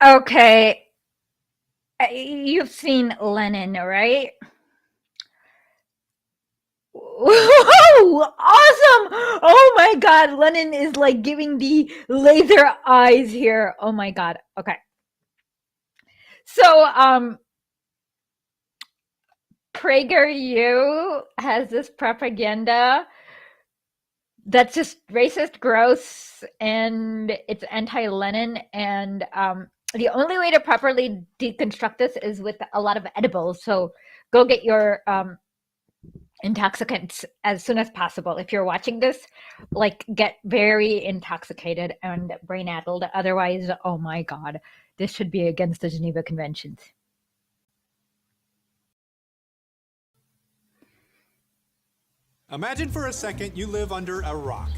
Okay, you've seen Lenin, right? Whoa, awesome! Oh my god, Lenin is like giving the laser eyes here. Oh my god. Okay. So, Prager U has this propaganda that's just racist, gross, and it's anti-Lenin. And the only way to properly deconstruct this is with a lot of edibles. So go get your intoxicants as soon as possible. If you're watching this, like, get very intoxicated and brain addled. Otherwise, oh my god, this should be against the Geneva Conventions. Imagine for a second you live under a rock.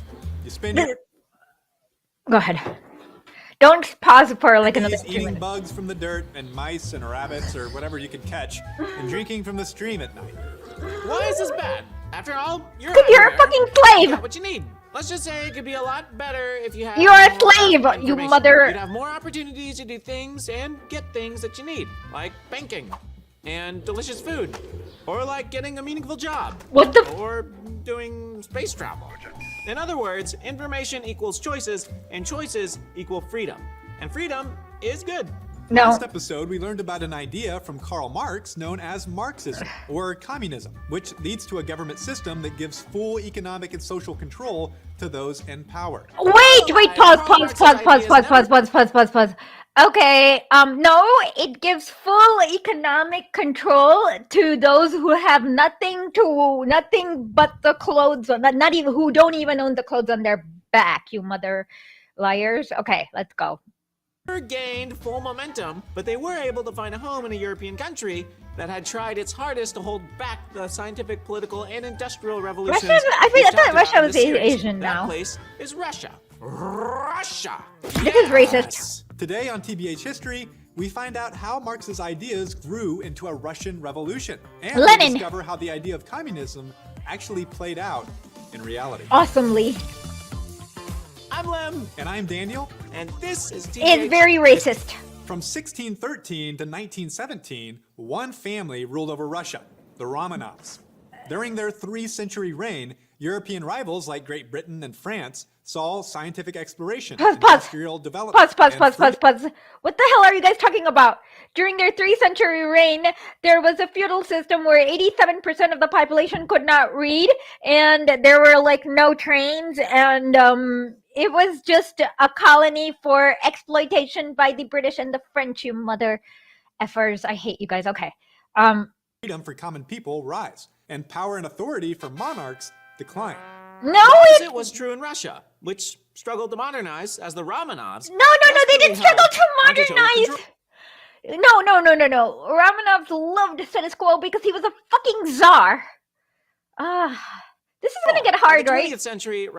You spend your Go ahead. Don't pause for like another days 2 eating minutes. bugs from the dirt and mice and rabbits or whatever you can catch, and drinking from the stream at night. Why is this bad? After all, you're You're a everywhere. fucking You slave! got what you need. Let's just say it could be a lot better if you had You're a more slave, you information. mother- You'd have more opportunities to do things and get things that you need, like banking and delicious food, or like getting a meaningful job, What the or doing space travel. In other words, information equals choices, and choices equal freedom. And freedom is good. No. Last episode, we learned about an idea from Karl Marx known as Marxism, or communism, which leads to a government system that gives full economic and social control to those in power. Wait, pause. Okay, no, it gives full economic control to those who have nothing but the clothes on, not even, who don't even own the clothes on their back, you mother liars. Okay, let's go. Gained full momentum, but they were able to find a home in a European country that had tried its hardest to hold back the scientific, political, and industrial revolutions. I thought Russia was Asian That now. place is Russia. Russia! This is racist. Today on TBH History, we find out how Marx's ideas grew into a Russian revolution, and we Lenin. discover how the idea of communism actually played out in reality. Awesomely. I'm Lem, And I'm Daniel. and this is TBH. It's very racist. From 1613 to 1917, one family ruled over Russia, the Romanovs. During their 3-century reign, European rivals like Great Britain and France saw scientific exploration, Pause. industrial development, Pause. and freedom. What the hell are you guys talking about? During their 3-century reign, there was a feudal system where 87% of the population could not read, and there were like no trains, and it was just a colony for exploitation by the British and the French, you mother effers. I hate you guys. Okay. Freedom for common people rise, and power and authority for monarchs decline. No, It was true in Russia, which struggled to modernize as the Romanovs. No, they didn't struggle to modernize. No. Romanovs loved status quo because he was a fucking czar. This is gonna get hard, In the right? 20th century,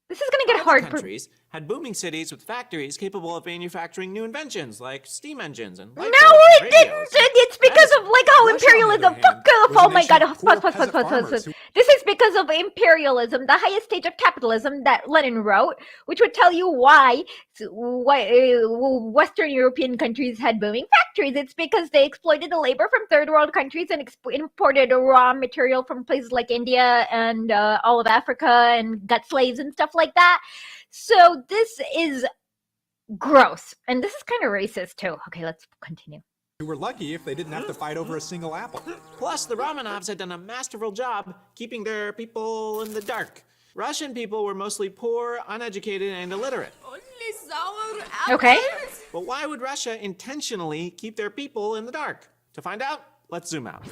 This is gonna get other hard for. countries had booming cities with factories capable of manufacturing new inventions like steam engines and light No, bulbs and it didn't. radios. It's because of like how Russia, on the imperialism. other hand, Fuck off! was a Oh my nation god! of poor Pause. peasant farmers who- This is because of imperialism, the highest stage of capitalism that Lenin wrote, which would tell you why Western European countries had booming factories. It's because they exploited the labor from third world countries and imported raw material from places like India and all of Africa and got slaves and stuff like that. So this is gross, and this is kind of racist too. Okay, let's continue. who were lucky if they didn't have to fight over a single apple. Plus, the Romanovs had done a masterful job keeping their people in the dark. Russian people were mostly poor, uneducated, and illiterate. Okay. But why would Russia intentionally keep their people in the dark? To find out, let's zoom out.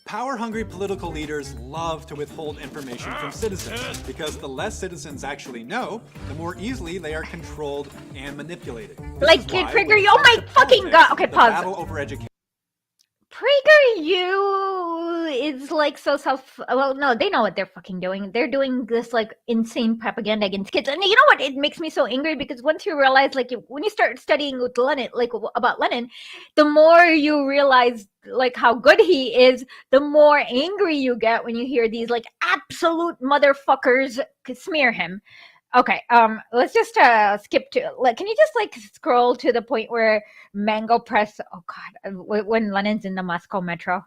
Power-hungry political leaders love to withhold information from citizens because the less citizens actually know, the more easily they are controlled and manipulated. Like, Prager, oh my fucking god. Okay, The pause. battle over education. PragerU is like so well, no, they know what they're fucking doing. They're doing this like insane propaganda against kids. And you know what? It makes me so angry because once you realize, like, when you start studying with Lenin, like about Lenin, the more you realize like how good he is, the more angry you get when you hear these like absolute motherfuckers smear him. Okay, let's just skip to, like, can you just like scroll to the point where Mango Press, oh god, when Lenin's in the Moscow metro.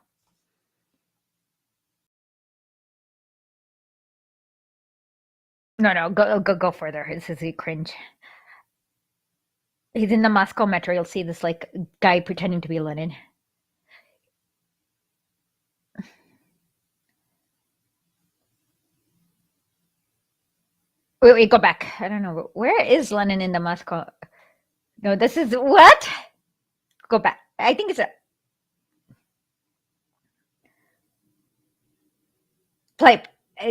No, go further. This is cringe. He's in the Moscow metro. You'll see this like guy pretending to be Lenin. Wait, go back. I don't know. Where is Lenin in the Moscow? No, this is what? Go back. I think it's a play.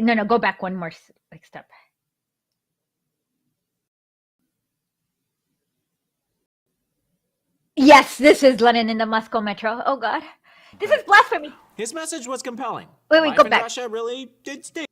No, go back one more like step. Yes, this is Lenin in the Moscow metro. Oh god, this is blasphemy. His message was compelling. Wait, Life go in back. Russia really did stink.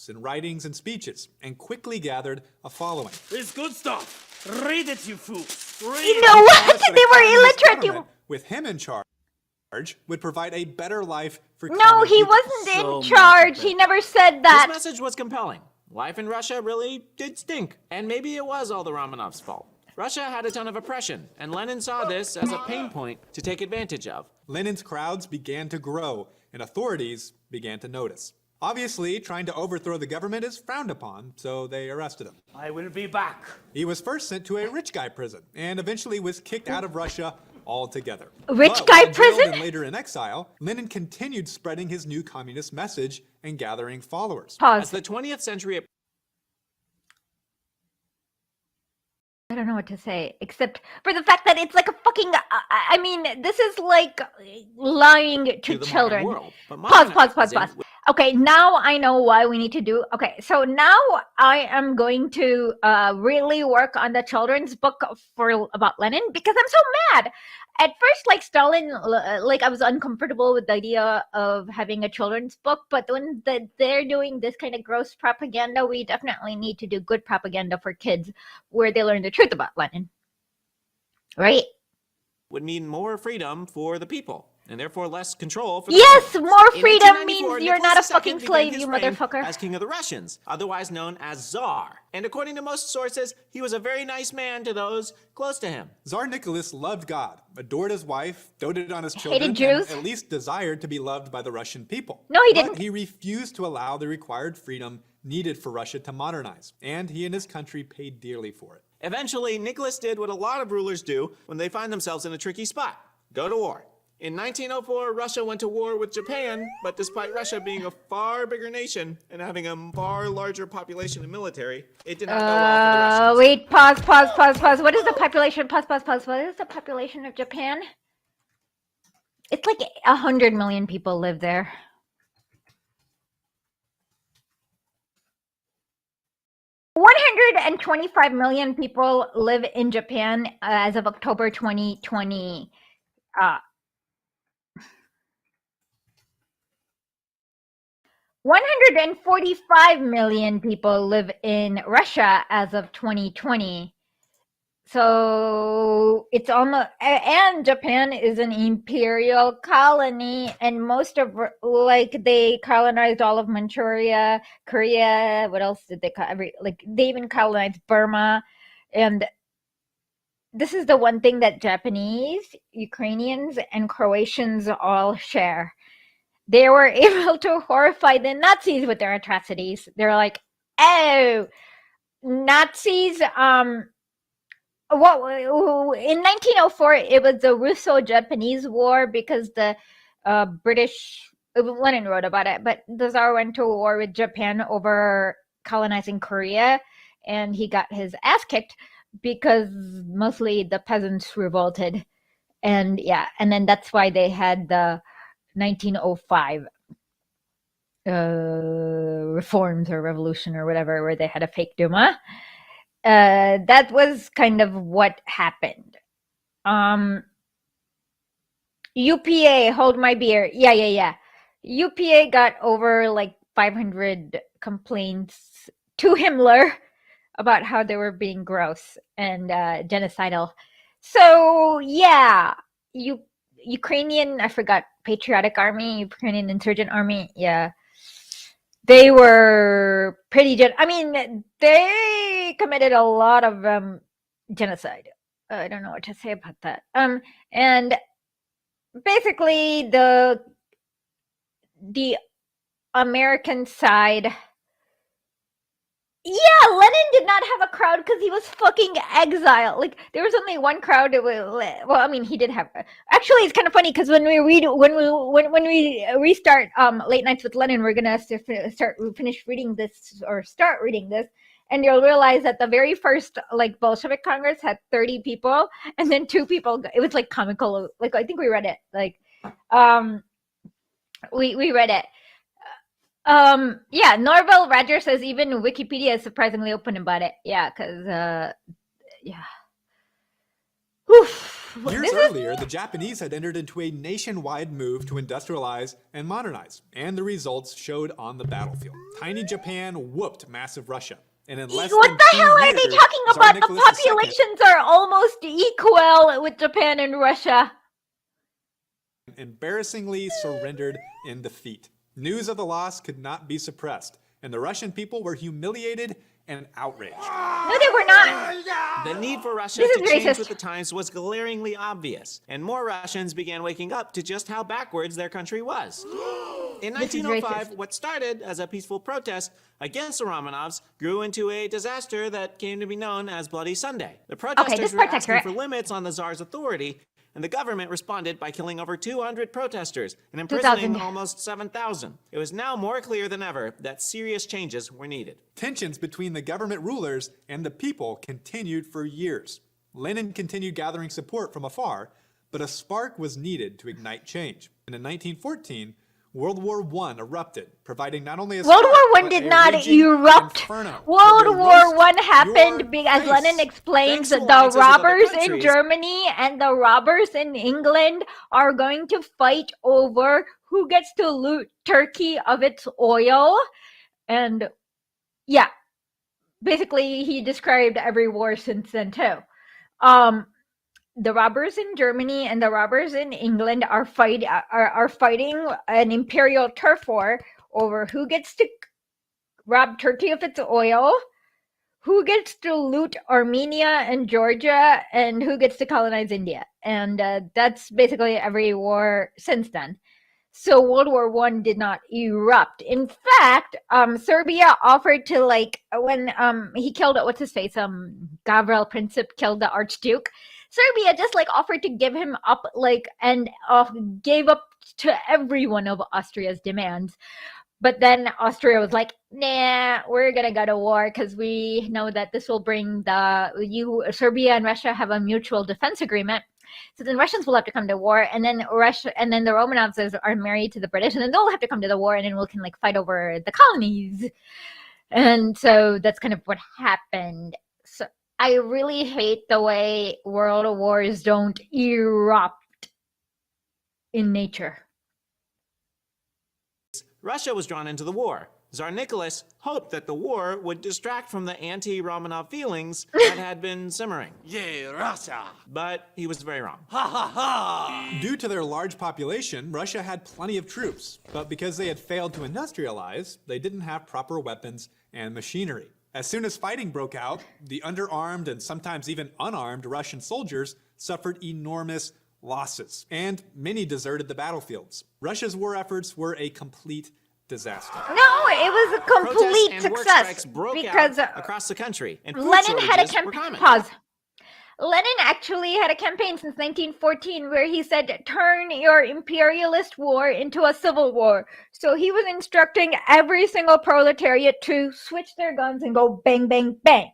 In writings and speeches, and quickly gathered a following. It's good stuff. Read it, you fools. Read You know what? Promised that They a were communist illiterate. government with him in charge would provide a better life for No, common he people. wasn't So in charge. much He never said His that. message was compelling. Life in Russia really did stink. And maybe it was all the Romanovs' fault. Russia had a ton of oppression, and Lenin saw this as a pain point to take advantage of. Lenin's crowds began to grow, and authorities began to notice. Obviously, trying to overthrow the government is frowned upon, so they arrested him. I will be back. He was first sent to a rich guy prison, and eventually was kicked out of Russia altogether. Rich But guy while jailed prison? and later in exile, Lenin continued spreading his new communist message and gathering followers. As Pause. the 20th century I don't know what to say, except for the fact that it's like a fucking. I mean, this is like lying to to the children. modern world. But Pause. modernizing Okay, now I know why we need to do. Okay, so now I am going to really work on the children's book for about Lenin because I'm so mad. At first, like Stalin, like I was uncomfortable with the idea of having a children's book, but when they're doing this kind of gross propaganda, we definitely need to do good propaganda for kids where they learn the truth about Lenin. Right? would mean more freedom for the people, and therefore less control for the Yes, government. more In freedom 1894, means you're not a Nicholas II fucking began slave, his you reign motherfucker. as king of the Russians, otherwise known as Tsar. And according to most sources, he was a very nice man to those close to him. Tsar Nicholas loved God, adored his wife, doted on his children, Hated Jews? and at least desired to be loved by the Russian people. No, he But didn't. he refused to allow the required freedom needed for Russia to modernize, and he and his country paid dearly for it. Eventually, Nicholas did what a lot of rulers do when they find themselves in a tricky spot: go to war. In 1904, Russia went to war with Japan, but despite Russia being a far bigger nation and having a far larger population and military, it did not go well for the Russians. Wait, pause. What is the population? Pause. What is the population of Japan? It's like 100 million people live there. $125 million people live in Japan as of October 2020. 145 million people live in Russia as of 2020. So it's almost, and Japan is an imperial colony, and most of, like, they colonized all of Manchuria, Korea. What else did they they even colonized Burma. And this is the one thing that Japanese, Ukrainians, and Croatians all share. They were able to horrify the Nazis with their atrocities. They're like, oh, Nazis in 1904 it was the Russo-Japanese War because the British Lenin wrote about it, but the Tsar went to war with Japan over colonizing Korea, and he got his ass kicked because mostly the peasants revolted, and then that's why they had the 1905 reforms or revolution or whatever, where they had a fake Duma. That was kind of what happened. UPA, hold my beer. Yeah. UPA got over like 500 complaints to Himmler about how they were being gross and genocidal. So yeah, Ukrainian, I forgot, Patriotic Army, Ukrainian Insurgent Army, yeah. They were pretty they committed a lot of genocide. I don't know what to say about that. And basically the American side, yeah, Lenin did not have a crowd because he was fucking exiled. Like, there was only one crowd that he did have. Actually, it's kind of funny because when we restart Late Nights with Lenin, we're gonna start reading this, and you'll realize that the very first like Bolshevik Congress had 30 people, and then 2 people. It was like comical. Like, I think we read it. Like, we read it. Norville Roger says even Wikipedia is surprisingly open about it. Yeah, because Years earlier, the Japanese had entered into a nationwide move to industrialize and modernize, and the results showed on the battlefield. Tiny Japan whooped massive Russia. And in less what than the 2 hell are years, they talking Tsar about? Nicholas The populations are almost equal with Japan and Russia. embarrassingly surrendered in defeat. News of the loss could not be suppressed, and the Russian people were humiliated and outraged. No, they were not. The need for Russia This to is change racist. with the times was glaringly obvious, and more Russians began waking up to just how backwards their country was. In This is 1905, racist. what started as a peaceful protest against the Romanovs grew into a disaster that came to be known as Bloody Sunday. The protesters this were part's asking accurate. for limits on the Tsar's authority, and the government responded by killing over 200 protesters and imprisoning 2,000. almost 7,000. It was now more clear than ever that serious changes were needed. Tensions between the government rulers and the people continued for years. Lenin continued gathering support from afar, but a spark was needed to ignite change. And in 1914, World War I erupted, providing not only a World spark, War I but did a not raging erupt. inferno that World will War roast I happened, your as Lenin face. explains, Thanks to the alliances with other robbers in countries. Germany and the robbers in England are going to fight over who gets to loot Turkey of its oil. And yeah, basically he described every war since then too. The robbers in Germany and the robbers in England are fighting an imperial turf war over who gets to rob Turkey of its oil, who gets to loot Armenia and Georgia, and who gets to colonize India. And that's basically every war since then. So World War I did not erupt. In fact, Serbia offered to, like, when he killed, what's his face, Gavril Princip killed the Archduke, Serbia just like offered to give him up, like, and gave up to every one of Austria's demands. But then Austria was like, nah, we're gonna go to war because we know that this will bring Serbia and Russia have a mutual defense agreement. So then Russians will have to come to war, and then the Romanovs are married to the British, and then they'll have to come to the war, and then we can like fight over the colonies. And so that's kind of what happened. So I really hate the way world wars don't erupt in nature. Russia was drawn into the war. Tsar Nicholas hoped that the war would distract from the anti-Romanov feelings that had been simmering. Yeah, Russia. But he was very wrong. Ha ha ha. Due to their large population, Russia had plenty of troops, but because they had failed to industrialize, they didn't have proper weapons and machinery. As soon as fighting broke out, the underarmed and sometimes even unarmed Russian soldiers suffered enormous losses, and many deserted the battlefields. Russia's war efforts were a complete disaster. No, it was a Protests complete and work success strikes broke because out across the country, and food Lenin had a shortages were common. Lenin actually had a campaign since 1914 where he said, turn your imperialist war into a civil war. So he was instructing every single proletariat to switch their guns and go bang, bang, bang.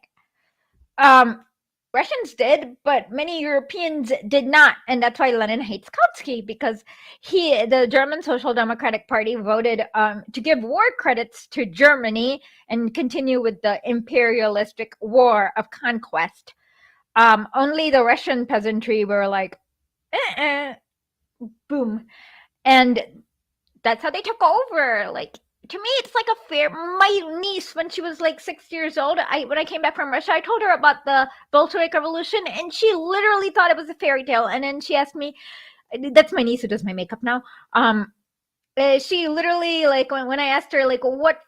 Russians did, but many Europeans did not, and that's why Lenin hates Kautsky, because the German Social Democratic Party, voted to give war credits to Germany and continue with the imperialistic war of conquest. Only the Russian peasantry were like, boom, and that's how they took over. Like, to me, it's like my niece, when she was like 6 years old, when I came back from Russia, I told her about the Bolshevik Revolution, and she literally thought it was a fairy tale. And then she asked me, that's my niece who does my makeup now. She literally, like, when I asked her, like, what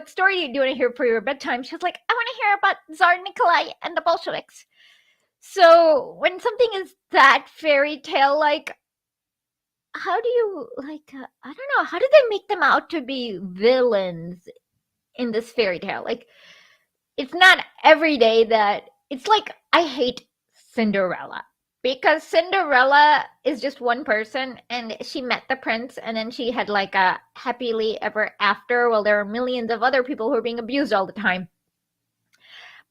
story do you want to hear for your bedtime? She was like, I want to hear about Tsar Nikolai and the Bolsheviks. So when something is that fairy tale, like, how do you, like, I don't know, how did they make them out to be villains in this fairy tale? Like, it's not every day that, it's like, I hate Cinderella, because Cinderella is just one person, and she met the prince, and then she had like a happily ever after, while there are millions of other people who are being abused all the time.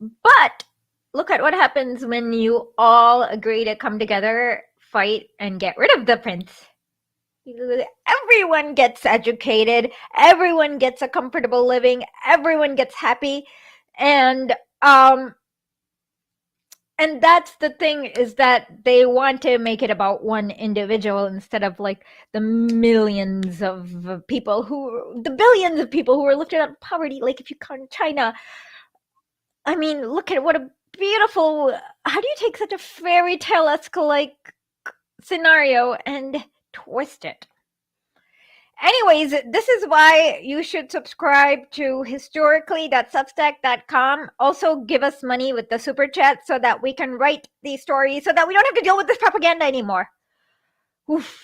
But look at what happens when you all agree to come together, fight, and get rid of the prince. Everyone gets educated, everyone gets a comfortable living, everyone gets happy, and that's the thing, is that they want to make it about one individual instead of like the millions of people the billions of people who are lifted out of poverty. Like, if you count China, I mean, look at what a beautiful, how do you take such a fairy tale-esque like scenario and twist it? Anyways, this is why you should subscribe to historically.substack.com. Also, give us money with the super chat so that we can write these stories, so that we don't have to deal with this propaganda anymore. Oof.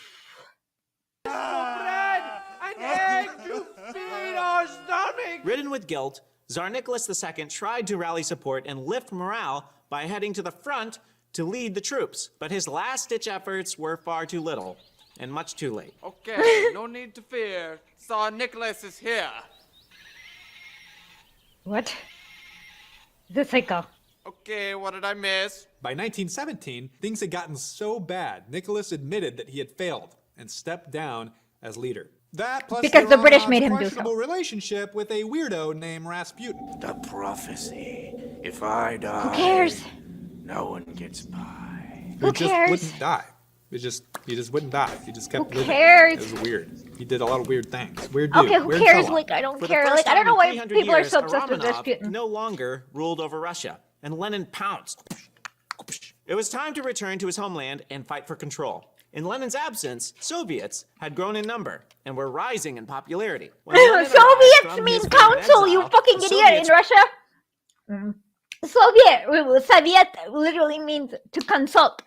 Bread and egg to feed our stomach. Ridden with guilt, Tsar Nicholas II tried to rally support and lift morale by heading to the front to lead the troops, but his last-ditch efforts were far too little, and much too late. Okay, no need to fear. Tsar Nicholas is here. What? This cycle. Okay, what did I miss? By 1917, things had gotten so bad, Nicholas admitted that he had failed and stepped down as leader. That, plus Because the British Romanov's made him do questionable so. relationship with a weirdo named Rasputin. The prophecy. If I die, Who cares? no one gets by. Who He just cares? wouldn't die. He just wouldn't die. He just kept living. cares? It was weird. He did a lot of weird things. Weird dude. Okay, who weird cares? fella. Like, I don't For the care. first Like, I don't time know in why 300 people are years, so a obsessed with Romanov Rasputin. no longer ruled over Russia, and Lenin pounced. It was time to return to his homeland and fight for control. In Lenin's absence, Soviets had grown in number and were rising in popularity. When Lenin arrived Soviets from mean his visit in council, you exile, fucking the idiot, in Soviets Russia. Soviet literally means to consult.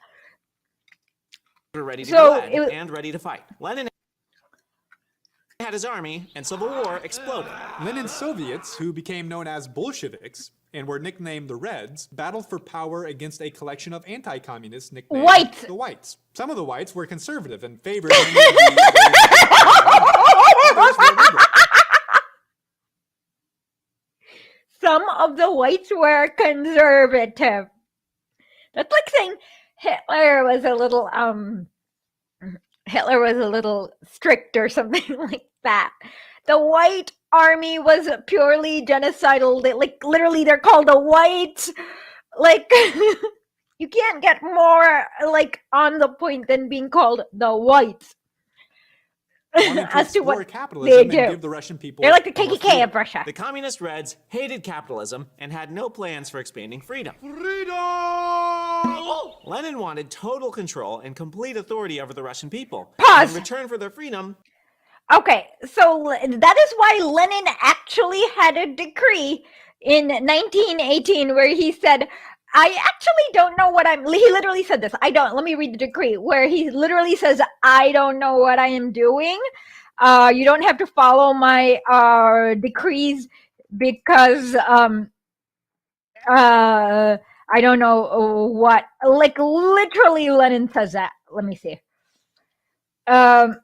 were ready to So, be led and ready to fight. Lenin had his army, and civil war exploded. Lenin's Soviets, who became known as Bolsheviks and were nicknamed the Reds, battled for power against a collection of anti-communists nicknamed Whites. the Whites. Some of the Whites were conservative and favored others were liberal. Some of the whites were conservative. That's like saying Hitler was a little strict or something like that. The white army was purely genocidal. Like, literally, they're called the whites. Like, you can't get more, like, on the point than being called the whites. Wanted to As to explore what capitalism they and do. give the Russian people They're like the more KKK freedom. of Russia. The communist Reds hated capitalism and had no plans for expanding freedom. Freedom! Lenin wanted total control and complete authority over the Russian people. Pause. In return for their freedom, Okay, so that is why Lenin actually had a decree in 1918 where he said, I actually don't know what I'm, he literally said this, let me read the decree, where he literally says, I don't know what I am doing. You don't have to follow my decrees because I I don't know what. Like literally, Lenin says that. Let me see. Um,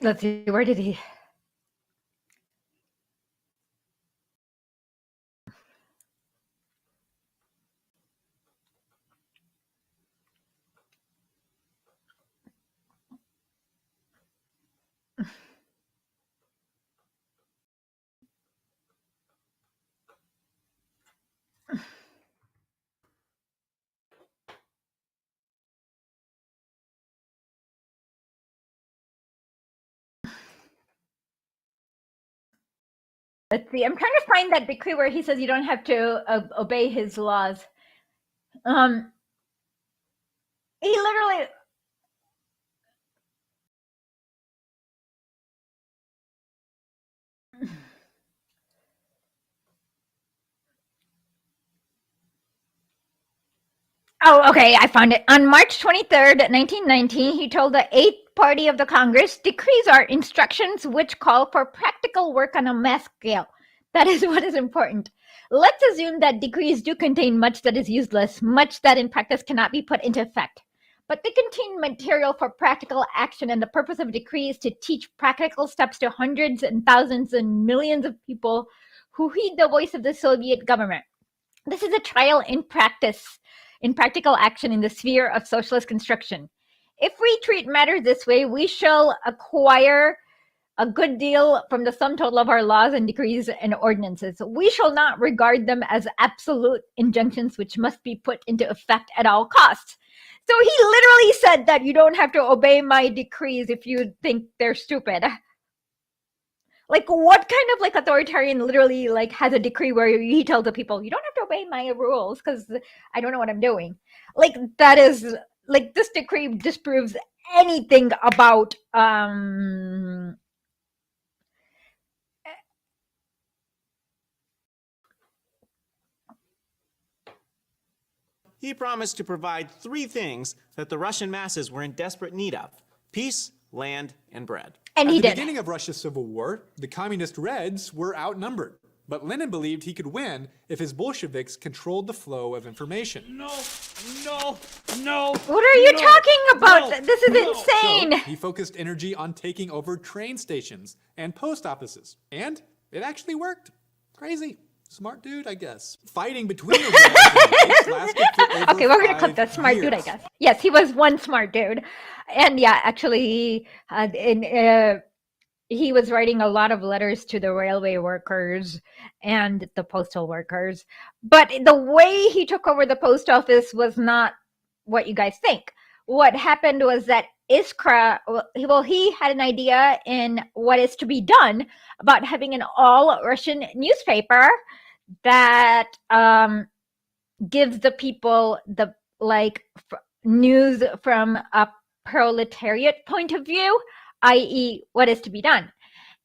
let's see. Where did he? Let's see. I'm trying to find that decree where he says you don't have to obey his laws. Um, he literally. Oh, okay, I found it. On March 23rd, 1919, he told the Eighth Party of the Congress, decrees are instructions which call for practical work on a mass scale. That is what is important. Let's assume that decrees do contain much that is useless, much that in practice cannot be put into effect. But they contain material for practical action, and the purpose of decrees is to teach practical steps to hundreds and thousands and millions of people who heed the voice of the Soviet government. This is a trial in practice, in practical action in the sphere of socialist construction. If we treat matters this way, we shall acquire a good deal from the sum total of our laws and decrees and ordinances. We shall not regard them as absolute injunctions which must be put into effect at all costs. So he literally said that you don't have to obey my decrees if you think they're stupid. Like, what kind of like authoritarian literally like has a decree where he tells the people you don't have to obey my rules because I don't know what I'm doing? Like, that is like, this decree disproves anything about He promised to provide three things that the Russian masses were in desperate need of: peace, land, and bread. and At he the did. beginning of Russia's civil war, the communist Reds were outnumbered. But Lenin believed he could win if his Bolsheviks controlled the flow of information. No. What are you talking about? No, This is no. insane. So he focused energy on taking over train stations and post offices. And it actually worked. Crazy. Smart dude, I guess. Fighting between the Reds and the Whites lasted for over Okay, we're gonna call 5 that smart dude, I years. guess. Yes, he was one smart dude, and yeah, actually, he was writing a lot of letters to the railway workers and the postal workers. But the way he took over the post office was not what you guys think. What happened was that Iskra, well, he had an idea in what is to be done about having an all Russian newspaper that gives the people the news from a proletariat point of view, i.e., what is to be done.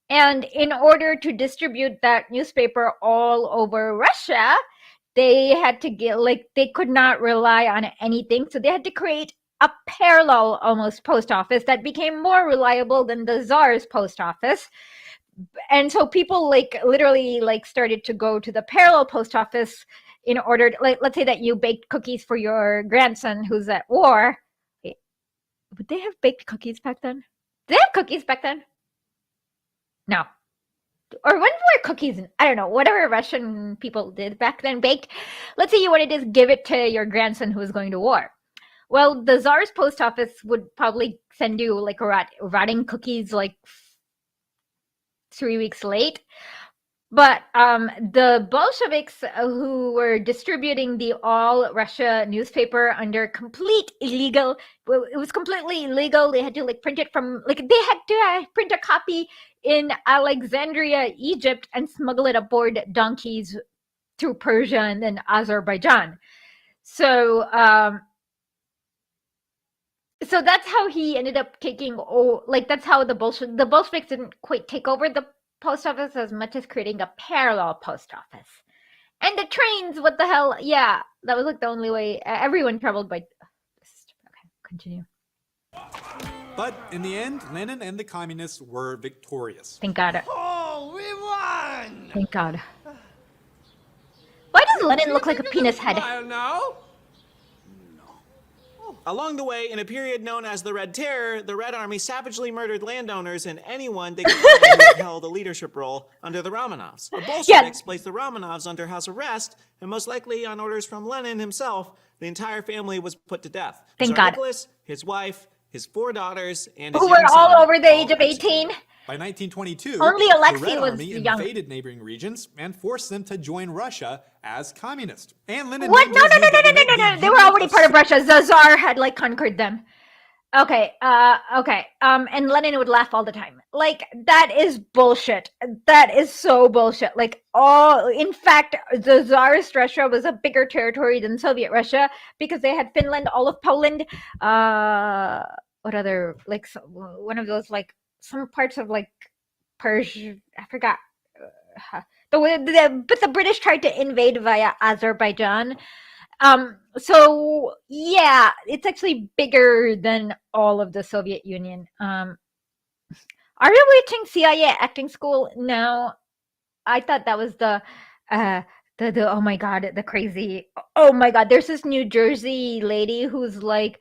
And in order to distribute that newspaper all over Russia, they had to get they could not rely on anything, so they had to create a parallel almost post office that became more reliable than the Tsar's post office. And so people literally started to go to the parallel post office in order to, let's say that you baked cookies for your grandson who's at war. Wait, would they have baked cookies back then? Did they have cookies back then? No. Or when were cookies? I don't know. Whatever Russian people did back then, baked. Let's say you wanted to give it to your grandson who was going to war. Well, the Tsar's post office would probably send you rotting cookies 3 weeks late. But the Bolsheviks who were distributing the All Russia newspaper under complete illegal, it was completely illegal. They had to print it from, they had to print a copy in Alexandria, Egypt, and smuggle it aboard donkeys through Persia and then Azerbaijan. So So that's how he ended up taking. Oh, like that's how the Bolsheviks didn't quite take over the post office as much as creating a parallel post office. And the trains, what the hell? Yeah, that was like the only way everyone traveled by. Okay, continue. But in the end, Lenin and the communists were victorious. Thank God. Oh, we won! Thank God. Why does Lenin look like a penis head? Smile now. Along the way, in a period known as the Red Terror, the Red Army savagely murdered landowners and anyone they could find who held a leadership role under the Romanovs. The Bolsheviks placed the Romanovs under house arrest, and most likely on orders from Lenin himself, the entire family was put to death. Thank Tsar God. Nicholas, his wife, his 4 daughters, and his Who young were all son, over the age of executed. 18? By 1922, Only the Alexei Red was Army young. invaded neighboring regions and forced them to join Russia as communist. And Lenin What? named No, his no, new no, no, no, government no, the no. They were Union already part of Russia. The Tsar had like conquered them. Okay, okay. And Lenin would laugh all the time. Like, that is bullshit. That is so bullshit. Like, in fact, the Tsarist Russia was a bigger territory than Soviet Russia because they had Finland, all of Poland, what other, like, one of those, like, some parts of, like, Persia, I forgot. But the British tried to invade via Azerbaijan. So yeah, it's actually bigger than all of the Soviet Union. Are you watching CIA acting school? No, I thought that was the oh my god, the crazy. Oh my god, there's this New Jersey lady who's like,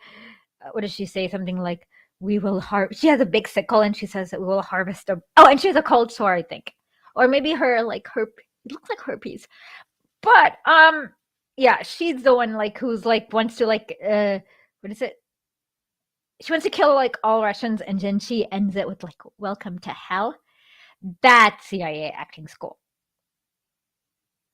what does she say? Something like, "We will harvest." She has a big sickle and she says that we will harvest them. Oh, and she has a cold sore, I think, or maybe her like her. It looks like herpes, but yeah, she's the one like who's like wants to like what is it? She wants to kill like all Russians, and then she ends it with like "Welcome to hell." That's CIA acting school.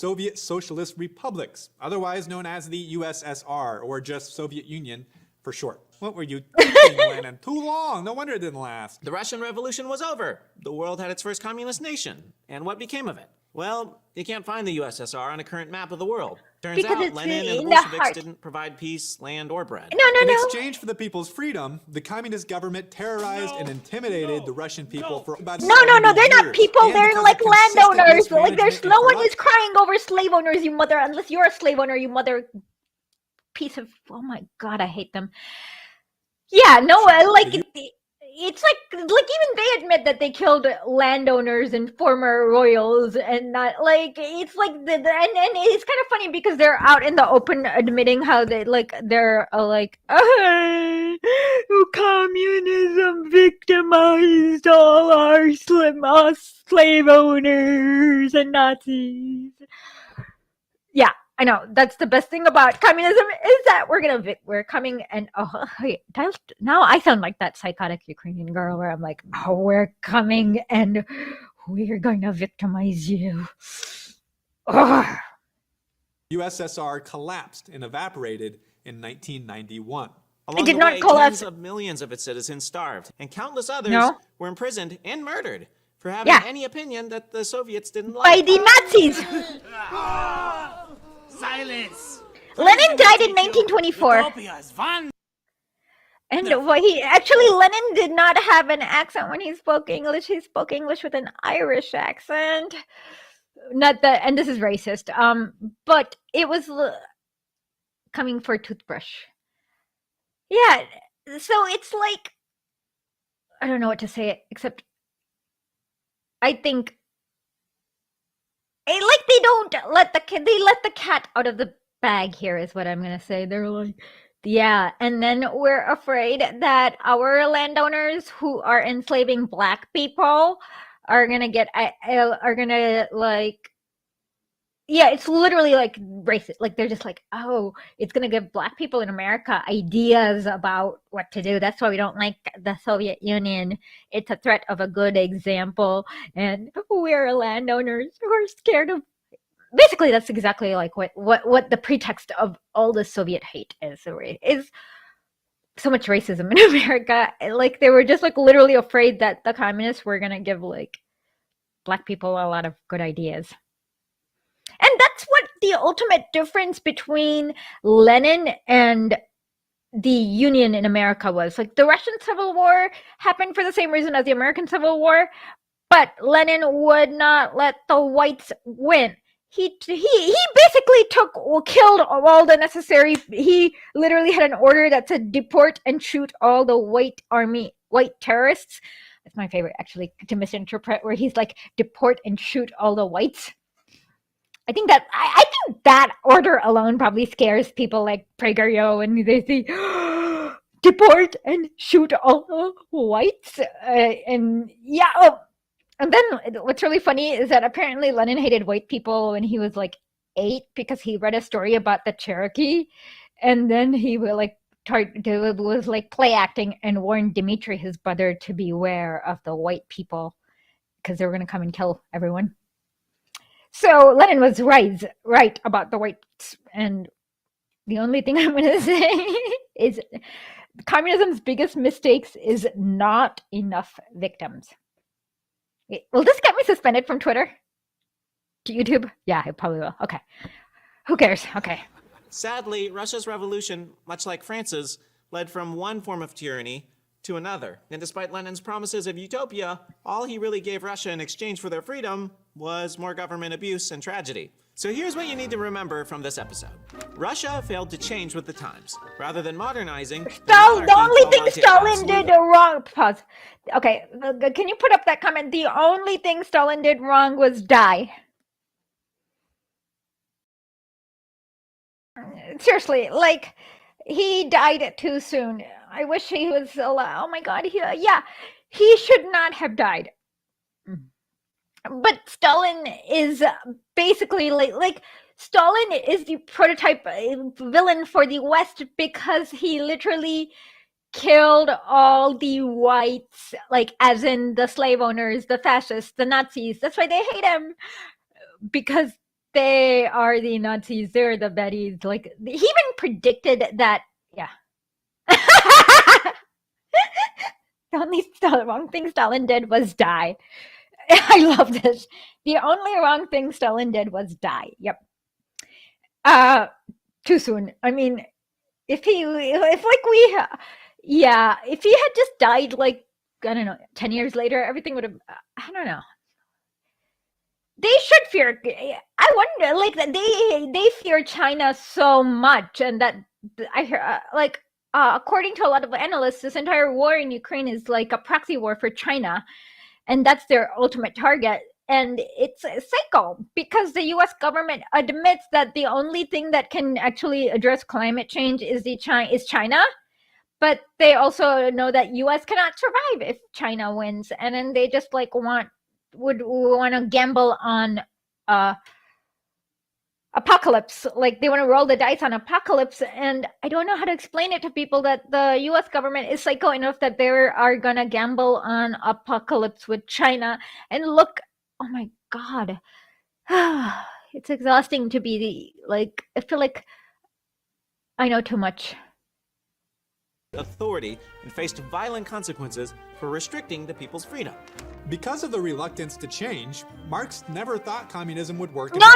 Soviet Socialist Republics, otherwise known as the USSR, or just Soviet Union for short. What were you thinking, Lenin? Too long. No wonder it didn't last. The Russian Revolution was over. The world had its first communist nation. And what became of it? Well, you can't find the USSR on a current map of the world. Turns Because out it's Lenin and the in the Bolsheviks heart. didn't provide peace, land, or bread. No, no, In no. exchange for the people's freedom, the communist government terrorized and intimidated the Russian people for about No, no, no, 70 they're not years. people, And they're because like of consistent landowners. Like there's mismanagement no and one corruption. is crying over slave owners, you mother, unless you're a slave owner, you mother piece of, oh my god, I hate them. Yeah, no, like it's like even they admit that they killed landowners and former royals, and not like it's like and it's kind of funny because they're out in the open admitting how they like they're like communism victimized all our slave owners and Nazis. Yeah, I know. That's the best thing about communism is that we're coming and now I sound like that psychotic Ukrainian girl where I'm like, oh, we're coming and we're going to victimize you. Ugh. USSR collapsed and evaporated in 1991. Along did the not way, collapse. tens of millions of its citizens starved, and countless others No. were imprisoned and murdered for having Yeah. any opinion that the Soviets didn't By like. the Nazis. Silence! Lenin died in 1924. Utopias, van! And Lenin did not have an accent when he spoke English. He spoke English with an Irish accent. Not that, and this is racist. But it was coming for a toothbrush. Yeah, so it's like I don't know what to say except I think like they don't let they let the cat out of the bag here is what I'm gonna say. They're like, yeah, and then we're afraid that our landowners who are enslaving black people are gonna like, yeah, it's literally like racist. Like they're just like, oh, it's gonna give black people in America ideas about what to do. That's why we don't like the Soviet Union. It's a threat of a good example, and we're landowners who are scared of. Basically, that's exactly like what the pretext of all the Soviet hate is so much racism in America. Like they were just like literally afraid that the communists were gonna give like black people a lot of good ideas. And that's what the ultimate difference between Lenin and the union in America was. Like the Russian Civil War happened for the same reason as the American Civil War, but Lenin would not let the whites win. He basically killed all the necessary. He literally had an order that said deport and shoot all the white terrorists. That's my favorite, actually, to misinterpret, where he's like deport and shoot all the whites. I think that order alone probably scares people like Prager and they say deport and shoot all the whites. And then what's really funny is that apparently Lenin hated white people when he was like 8 because he read a story about the Cherokee, and then he was like play acting and warned Dmitri, his brother, to beware of the white people because they were going to come and kill everyone. So Lenin was right about the whites, and the only thing I'm going to say is communism's biggest mistakes is not enough victims. Will this get me suspended from Twitter? To YouTube? Yeah, it probably will. Okay. Who cares? Okay. Sadly, Russia's revolution, much like France's, led from one form of tyranny to another. And despite Lenin's promises of utopia, all he really gave Russia in exchange for their freedom was more government abuse and tragedy. So here's what you need to remember from this episode. Russia failed to change with the times. Rather than modernizing, the only thing Stalin did wrong. Pause. Okay, can you put up that comment? The only thing Stalin did wrong was die. Seriously, like, he died too soon. I wish he was alive. Oh my God, he should not have died. But Stalin is basically like Stalin is the prototype villain for the West because he literally killed all the whites, like as in the slave owners, the fascists, the Nazis. That's why they hate him, because they are the Nazis. They're the baddies. Like, he even predicted that. Yeah. The wrong thing Stalin did was die. I love this. The only wrong thing Stalin did was die. Yep. Too soon. I mean, if he had just died, like, I don't know, 10 years later, everything would have, I don't know. They should fear, I wonder, like, they fear China so much, and that, I hear, according to a lot of analysts, this entire war in Ukraine is like a proxy war for China, and that's their ultimate target. And it's psycho, because the U.S. government admits that the only thing that can actually address climate change is China, but they also know that U.S. cannot survive if China wins, and then they just like would want to gamble on apocalypse. Like, they want to roll the dice on apocalypse, and I don't know how to explain it to people that the U.S. government is psycho enough that they are gonna gamble on apocalypse with China. And look, oh my God, it's exhausting to be I feel like I know too much. Authority and faced violent consequences for restricting the people's freedom. Because of the reluctance to change, Marx never thought communism would work. No,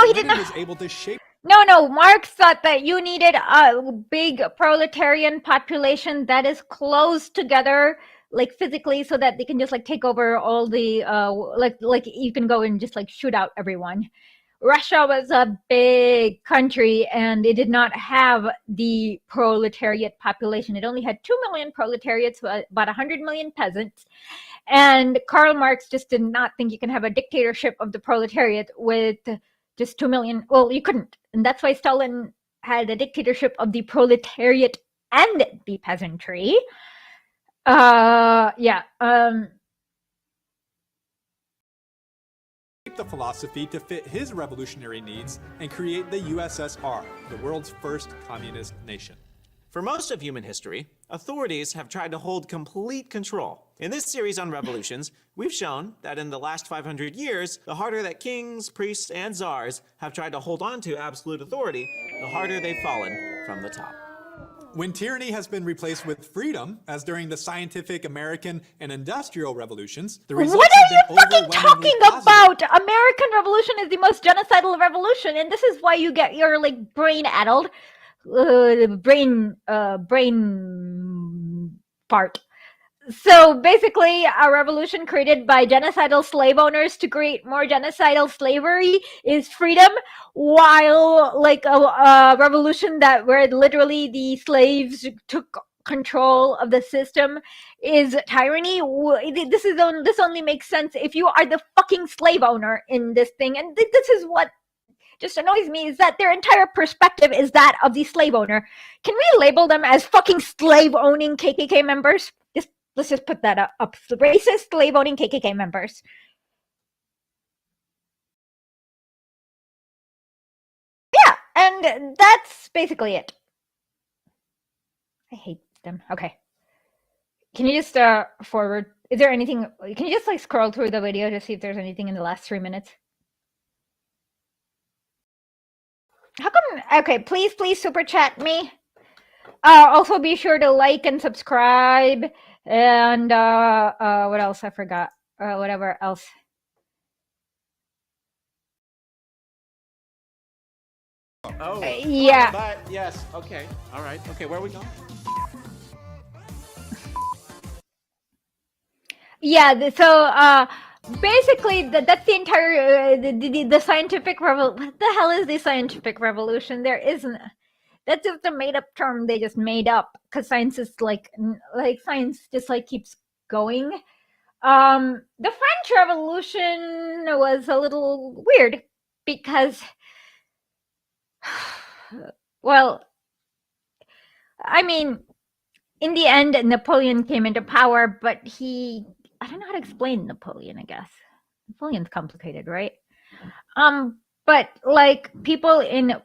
he did not. Was able to shape. No, Marx thought that you needed a big proletarian population that is close together, like physically, so that they can just like take over all the like you can go and just like shoot out everyone. Russia was a big country, and it did not have the proletariat population. It only had 2 million proletariats, about 100 million peasants. And Karl Marx just did not think you can have a dictatorship of the proletariat with just 2 million. Well, you couldn't. And that's why Stalin had a dictatorship of the proletariat and the peasantry. The philosophy to fit his revolutionary needs and create the USSR, the world's first communist nation. For most of human history, authorities have tried to hold complete control. In this series on revolutions, we've shown that in the last 500 years, the harder that kings, priests, and czars have tried to hold on to absolute authority, the harder they've fallen from the top. When tyranny has been replaced with freedom, as during the scientific, American, and industrial revolutions, the results What are you fucking talking about? American Revolution is the most genocidal revolution, and this is why you get your like brain addled. brain part. So basically, a revolution created by genocidal slave owners to create more genocidal slavery is freedom, while like a revolution that where literally the slaves took control of the system is tyranny. This only makes sense if you are the fucking slave owner in this thing, and this is what just annoys me, is that their entire perspective is that of the slave owner. Can we label them as fucking slave owning KKK members? Let's just put that up. Racist slave owning KKK members. Yeah, and that's basically it. I hate them. Okay. Can you just forward? Is there anything? Can you just like scroll through the video to see if there's anything in the last 3 minutes? How come? Okay, please super chat me. Also be sure to like and subscribe, and what else I forgot? Whatever else. Oh, yeah. But yes, okay, all right, okay. Where are we going? Yeah. So basically, that's the entire the scientific revolution. What the hell is the scientific revolution? There isn't. That's just a made up term they just made up because science is like science just like keeps going. The French Revolution was a little weird because, well, I mean, in the end, Napoleon came into power, but I don't know how to explain Napoleon, I guess. Napoleon's complicated, right? But like people in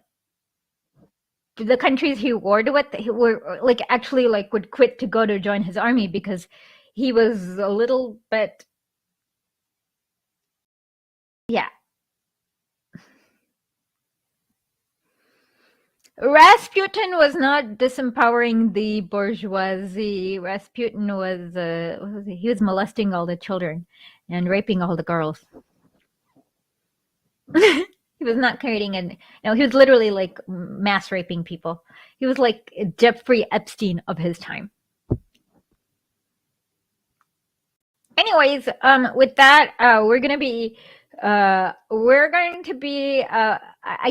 the countries he warred with, he were like actually like would quit to go to join his army because he was a little bit, yeah. Rasputin was not disempowering the bourgeoisie. Rasputin was, what was he? He was molesting all the children and raping all the girls. He was not creating no, he was literally like mass raping people. He was like Jeffrey Epstein of his time. Anyways, with that, we're going to be, I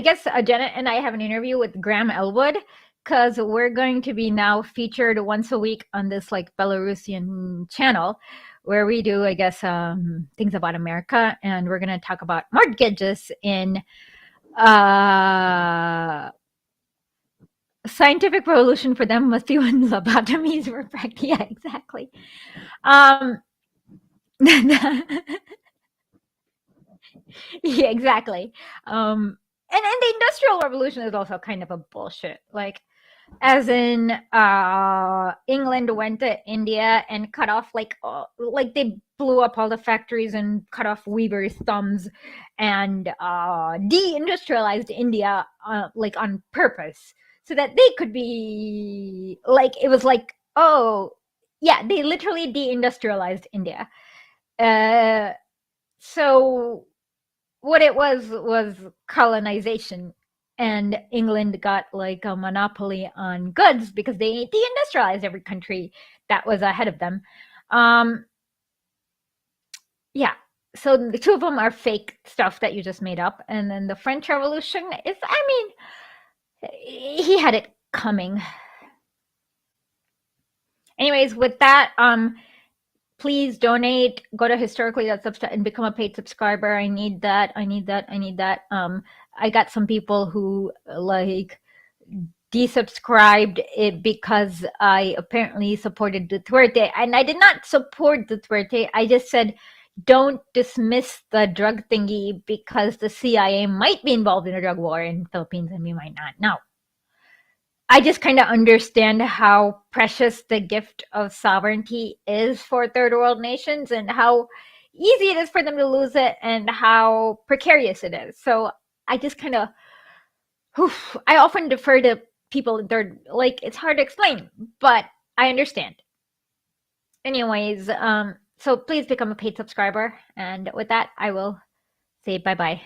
guess Janet and I have an interview with Graham Elwood because we're going to be now featured once a week on this like Belarusian channel where we do, I guess, things about America, and we're going to talk about mortgages in scientific revolution for them was the when lobotomies were practiced. Yeah, exactly. Yeah, exactly. And the industrial revolution is also kind of a bullshit. Like, as in, England went to India and cut off like they blew up all the factories and cut off weavers' thumbs and deindustrialized India like on purpose so that they could be like, it was like, oh yeah, they literally deindustrialized India. So what it was colonization, and England got like a monopoly on goods because they deindustrialized every country that was ahead of them. Yeah, so the two of them are fake stuff that you just made up, and then the French Revolution is, I mean, he had it coming. Anyways, with that, please donate. Go to historically.substack and become a paid subscriber. I need that. I got some people who like desubscribed it because I apparently supported Duterte, and I did not support Duterte. I just said don't dismiss the drug thingy because the CIA might be involved in a drug war in the Philippines and we might not know. I just kind of understand how precious the gift of sovereignty is for third world nations and how easy it is for them to lose it and how precarious it is. So I just kind of, I often defer to people in third, like it's hard to explain, but I understand. Anyways, so please become a paid subscriber. And with that, I will say bye-bye.